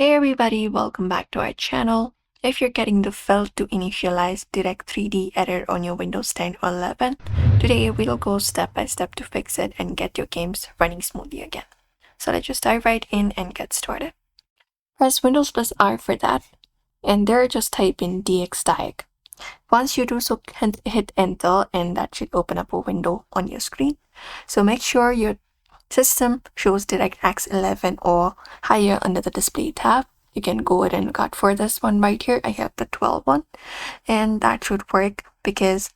Hey everybody, welcome back to our channel. If you're getting the failed to initialize Direct3D error on your Windows 10 or 11, today we'll go step by step to fix it and get your games running smoothly again. So let's just dive right in and get started. Press Windows plus R for that, and there just type in dxdiag. Once you do so, hit enter and that should open up a window on your screen. So make sure your system shows DirectX 11 or higher under the display tab. You can go ahead and look out for this one right here. I have the 12 one, and that should work because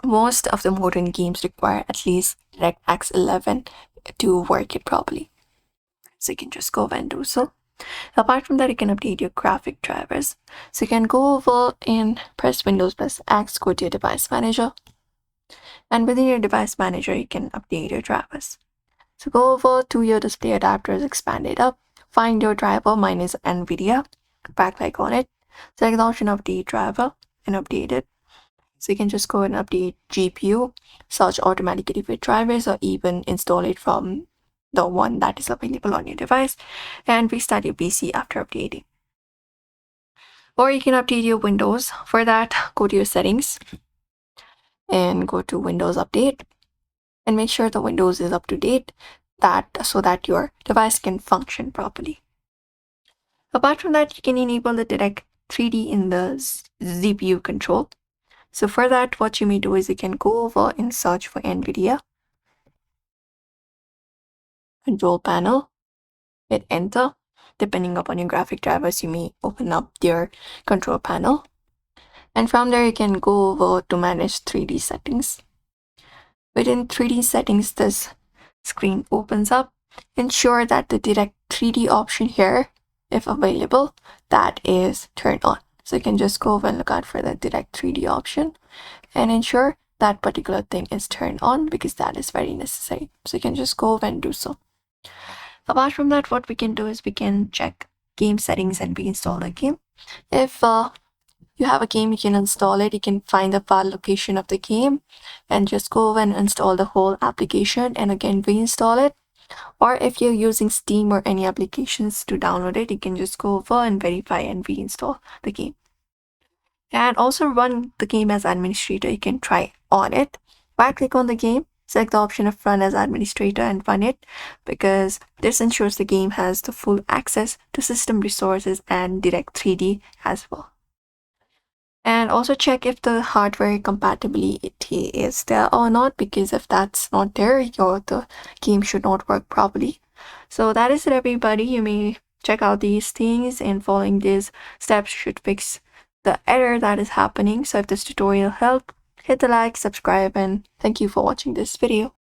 most of the modern games require at least DirectX 11 to work it properly. So you can just go and do so. Apart from that, you can update your graphic drivers. So you can go over and press Windows plus X, go to your device manager, and within your device manager, you can update your drivers. So go over to your display adapters, expand it up, find your driver, mine is NVIDIA, back click on it, select the option of the driver and update it. So you can just go and update GPU, search automatically for drivers, or even install it from the one that is available on your device and restart your PC after updating. Or you can update your Windows. For that, go to your settings and go to Windows Update and make sure the Windows is up to date, so that your device can function properly. Apart from that, you can enable the Direct3D in the CPU control. So for that, what you may do is you can go over and search for NVIDIA control panel, hit enter. Depending upon your graphic drivers, you may open up your control panel, and from there you can go over to manage 3D settings. Within 3D settings, this screen opens up. Ensure that the Direct3D option here, if available, that is turned on. So you can just go over and look out for the Direct3D option and ensure that particular thing is turned on because that is very necessary. So you can just go over and do so. Apart from that, what we can do is we can check game settings and reinstall the game. If you have a game, you can install it. You can find the file location of the game and just go over and install the whole application and again reinstall it. Or if you're using Steam or any applications to download it, you can just go over and verify and reinstall the game. And also run the game as administrator. You can try on it. Right click on the game, select the option of run as administrator and run it, because this ensures the game has the full access to system resources and Direct3D as well. And also check if the hardware compatibility is there or not, because if that's not there, the game should not work properly. So that is it, everybody. You may check out these things, and following these steps should fix the error that is happening. So if this tutorial helped, hit the like, subscribe, and thank you for watching this video.